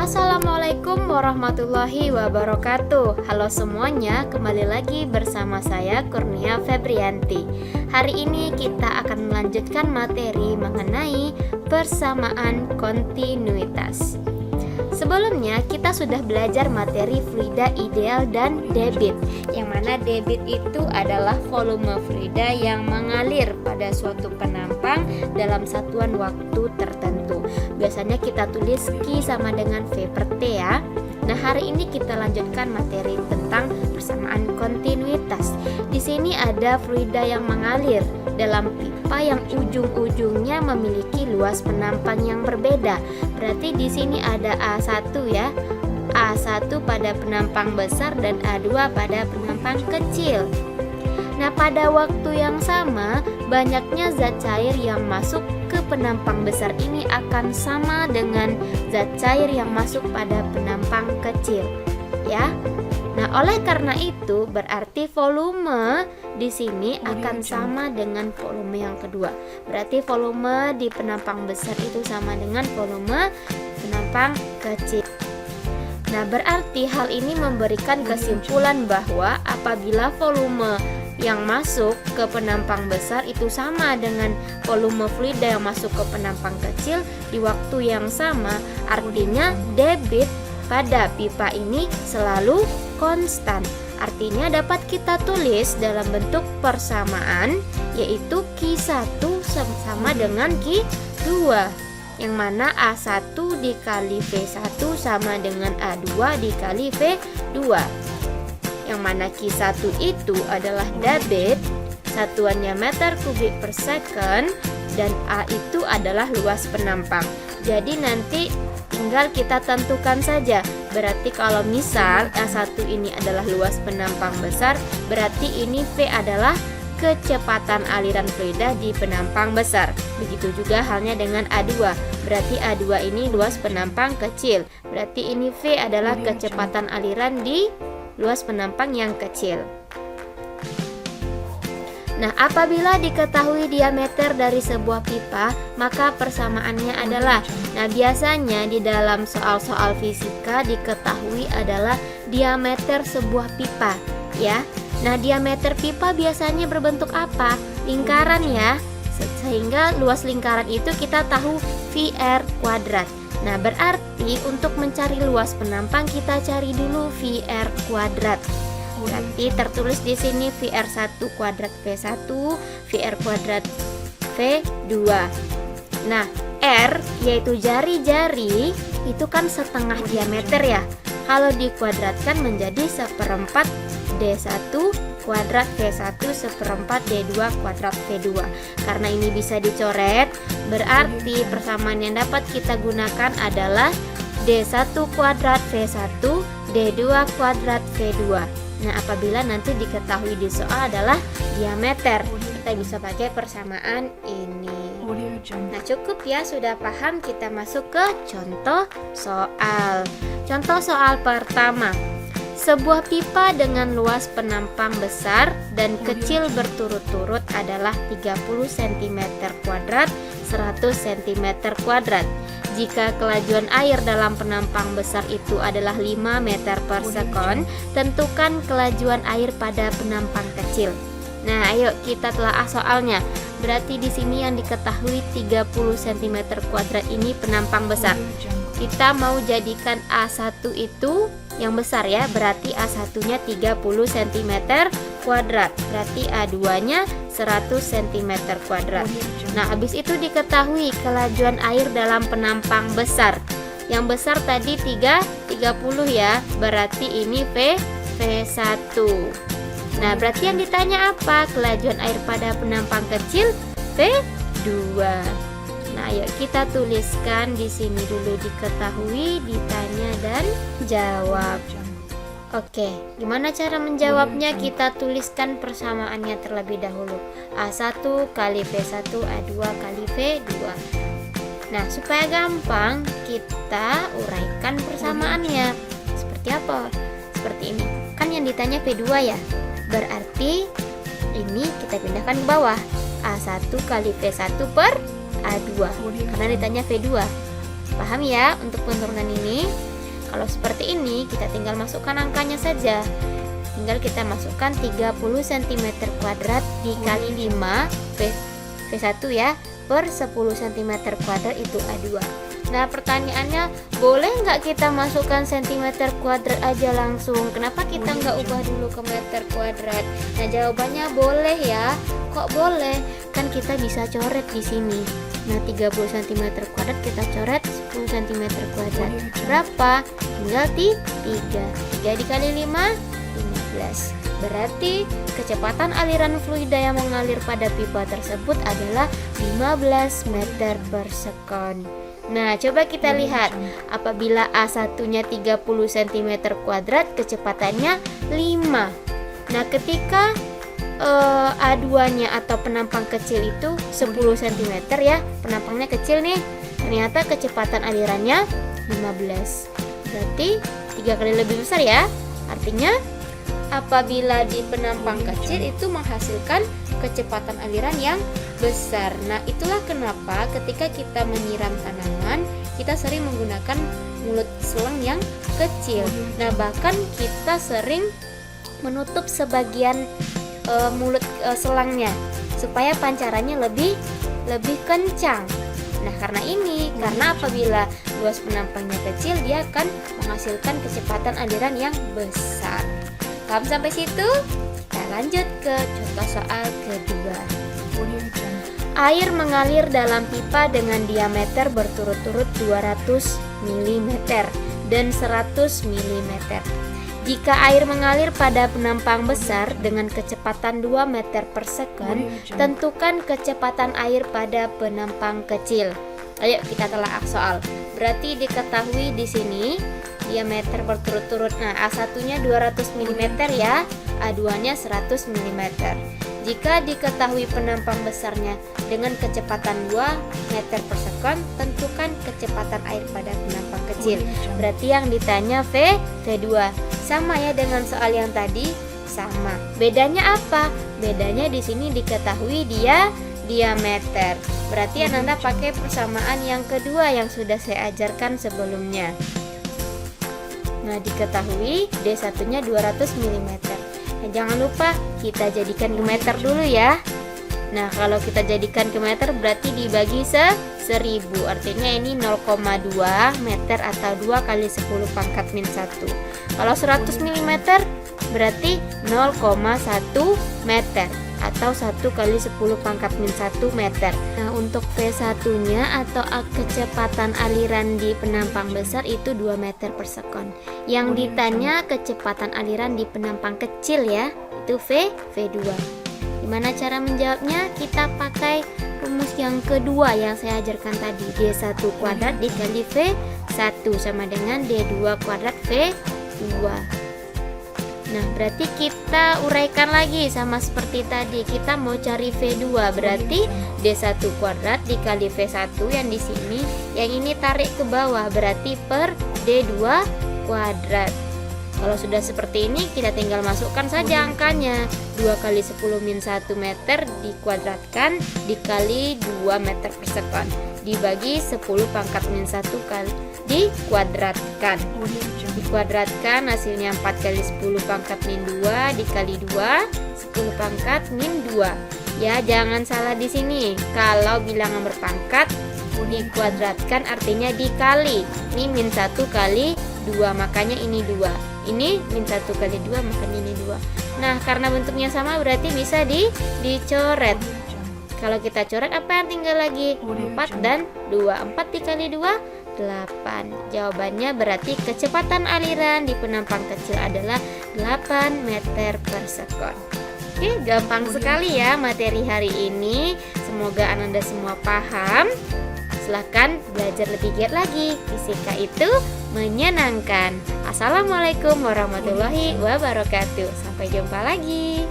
Assalamualaikum warahmatullahi wabarakatuh. Halo semuanya, kembali lagi bersama saya Kurnia Febrianti. Hari ini kita akan melanjutkan materi mengenai persamaan kontinuitas. Sebelumnya kita sudah belajar materi fluida ideal dan debit, yang mana debit itu adalah volume fluida yang mengalir pada suatu penampang dalam satuan waktu tertentu. Biasanya kita tulis Q sama dengan V per T ya. Nah, hari ini kita lanjutkan materi tentang persamaan kontinuitas. Di sini ada fluida yang mengalir dalam pipa yang ujung-ujungnya memiliki luas penampang yang berbeda. Berarti di sini ada A1 ya. A1 pada penampang besar dan A2 pada penampang kecil. Nah, pada waktu yang sama, banyaknya zat cair yang masuk ke penampang besar ini akan sama dengan zat cair yang masuk pada penampang kecil, ya. Nah, oleh karena itu berarti volume di sini akan sama dengan volume yang kedua. Berarti volume di penampang besar itu sama dengan volume penampang kecil. Nah, berarti hal ini memberikan kesimpulan bahwa apabila volume yang masuk ke penampang besar itu sama dengan volume fluida yang masuk ke penampang kecil di waktu yang sama, artinya debit pada pipa ini selalu konstan. Artinya dapat kita tulis dalam bentuk persamaan, yaitu Q1 sama dengan Q2, yang mana A1 dikali V1 sama dengan A2 dikali V2, yang mana Q1 itu adalah debit, satuannya meter kubik per second, dan A itu adalah luas penampang. Jadi nanti tinggal kita tentukan saja. Berarti kalau misal A1 ini adalah luas penampang besar, berarti ini V adalah kecepatan aliran fluida di penampang besar. Begitu juga halnya dengan A2. Berarti A2 ini luas penampang kecil. Berarti ini V adalah kecepatan aliran di luas penampang yang kecil. Nah, apabila diketahui diameter dari sebuah pipa, maka persamaannya adalah, nah biasanya di dalam soal-soal fisika diketahui adalah diameter sebuah pipa, ya. Nah, diameter pipa biasanya berbentuk apa? Lingkaran ya. Sehingga luas lingkaran itu kita tahu VR kuadrat. Nah, berarti untuk mencari luas penampang kita cari dulu VR kuadrat. Berarti tertulis di sini VR1 kuadrat V1, VR kuadrat V2. Nah, R yaitu jari-jari itu kan setengah diameter ya. Kalau dikuadratkan menjadi seperempat D1 kuadrat V1 seperempat D2 kuadrat V2. Karena ini bisa dicoret, berarti persamaan yang dapat kita gunakan adalah D1 kuadrat V1 D2 kuadrat V2. Nah, apabila nanti diketahui di soal adalah diameter, kita bisa pakai persamaan ini. Nah, cukup ya, sudah paham, kita masuk ke contoh soal. Contoh soal pertama. Sebuah pipa dengan luas penampang besar dan kecil berturut-turut adalah 30 cm kuadrat, 100 cm kuadrat. Jika kelajuan air dalam penampang besar itu adalah 5 meter per sekon, tentukan kelajuan air pada penampang kecil. Nah, ayo kita telaah soalnya. Berarti di sini yang diketahui 30 cm kuadrat ini penampang besar. Kita mau jadikan A1 itu yang besar ya, berarti A1-nya 30 cm kuadrat, berarti A2-nya 100 cm kuadrat. Nah, habis itu diketahui kelajuan air dalam penampang besar. Yang besar tadi 30 ya, berarti ini V1. Nah, berarti yang ditanya apa? Kelajuan air pada penampang kecil V2. Nah, ayo kita tuliskan di sini dulu diketahui, ditanya dan jawab. Oke, gimana cara menjawabnya? Kita tuliskan persamaannya terlebih dahulu. A1 kali V1, A2 kali V2. Nah, supaya gampang kita uraikan persamaannya. Seperti apa? Seperti ini. Kan yang ditanya V2 ya. Berarti ini kita pindahkan ke bawah. A1 kali V1 per A2, karena ditanya V2. Paham ya untuk penurunan ini? Kalau seperti ini kita tinggal masukkan angkanya saja. Tinggal kita masukkan 30 cm kuadrat dikali 5 V1 ya, per 10 cm kuadrat itu A2. Nah pertanyaannya, boleh nggak kita masukkan cm kuadrat aja langsung? Kenapa kita nggak ubah dulu ke meter kuadrat? Nah jawabannya boleh ya. Kok boleh? Kan kita bisa coret di sini. Nah 30 cm kuadrat kita coret 10 cm kuadrat. Berapa? Tinggal 3 dikali 5, 15. Berarti kecepatan aliran fluida yang mengalir pada pipa tersebut adalah 15 meter per sekon. Nah, coba kita lihat. Apabila A1-nya 30 cm kuadrat, kecepatannya 5. Nah, ketika A2-nya atau penampang kecil itu 10 cm ya, penampangnya kecil nih. Ternyata kecepatan alirannya 15. Berarti 3 kali lebih besar ya. Artinya apabila di penampang kecil itu menghasilkan kecepatan aliran yang besar. Nah, itulah kenapa ketika kita menyiram tanaman, kita sering menggunakan mulut selang yang kecil. Nah, bahkan kita sering menutup sebagian mulut selangnya supaya pancarannya lebih kencang. Nah, karena apabila luas penampangnya kecil, dia akan menghasilkan kecepatan aliran yang besar. Paham sampai situ? Kita lanjut ke contoh soal kedua. Air mengalir dalam pipa dengan diameter berturut-turut 200 mm dan 100 mm. Jika air mengalir pada penampang besar dengan kecepatan 2 meter per sekon, tentukan kecepatan air pada penampang kecil. Ayo kita telaah soal. Berarti diketahui di sini diameter berturut-turut. Nah, A1-nya 200 mm ya, A2-nya 100 mm. Jika diketahui penampang besarnya dengan kecepatan 2 meter per sekon, tentukan kecepatan air pada penampang kecil. Berarti yang ditanya V2. Sama ya dengan soal yang tadi, sama. Bedanya apa? Bedanya di sini diketahui dia diameter. Berarti Ananda pakai persamaan yang kedua yang sudah saya ajarkan sebelumnya. Nah, diketahui D1-nya 200 mm. Nah, jangan lupa kita jadikan ke meter dulu ya. Nah, kalau kita jadikan ke meter berarti dibagi 1000. Artinya ini 0,2 meter atau 2 kali 10 pangkat min 1. Kalau 100 mm berarti 0,1 meter atau 1 kali 10 pangkat min 1 meter. Nah, untuk V1-nya atau kecepatan aliran di penampang besar itu 2 meter per sekon. Yang ditanya kecepatan aliran di penampang kecil ya, itu V2. Gimana cara menjawabnya? Kita pakai rumus yang kedua yang saya ajarkan tadi. D1 kuadrat dikali V1 sama dengan D2 kuadrat V2. Nah, berarti kita uraikan lagi sama seperti tadi. Kita mau cari V2, berarti D1 kuadrat dikali V1 yang di sini, yang ini tarik ke bawah, berarti per D2 kuadrat. Kalau sudah seperti ini, kita tinggal masukkan saja angkanya. 2 kali 10 min 1 meter dikuadratkan dikali 2 meter per sekon, dibagi 10 pangkat min 1 kali dikuadratkan. Dikuadratkan hasilnya 4 kali 10 pangkat min 2 dikali 2, 10 pangkat min 2. Ya, jangan salah di sini. Kalau bilangan berpangkat dikuadratkan artinya dikali. Ini min 1 kali 2, makanya ini 2. Ini min 1 kali 2, makanya ini 2. Nah, karena bentuknya sama berarti bisa dicoret. Kalau kita coret, apa yang tinggal lagi? 4 dan 2. 4 dikali 2, 8. Jawabannya berarti kecepatan aliran di penampang kecil adalah 8 meter per sekon. Oke, gampang sekali ya materi hari ini. Semoga Ananda semua paham. Silahkan belajar lebih giat lagi. Fisika itu menyenangkan. Assalamualaikum warahmatullahi wabarakatuh. Sampai jumpa lagi.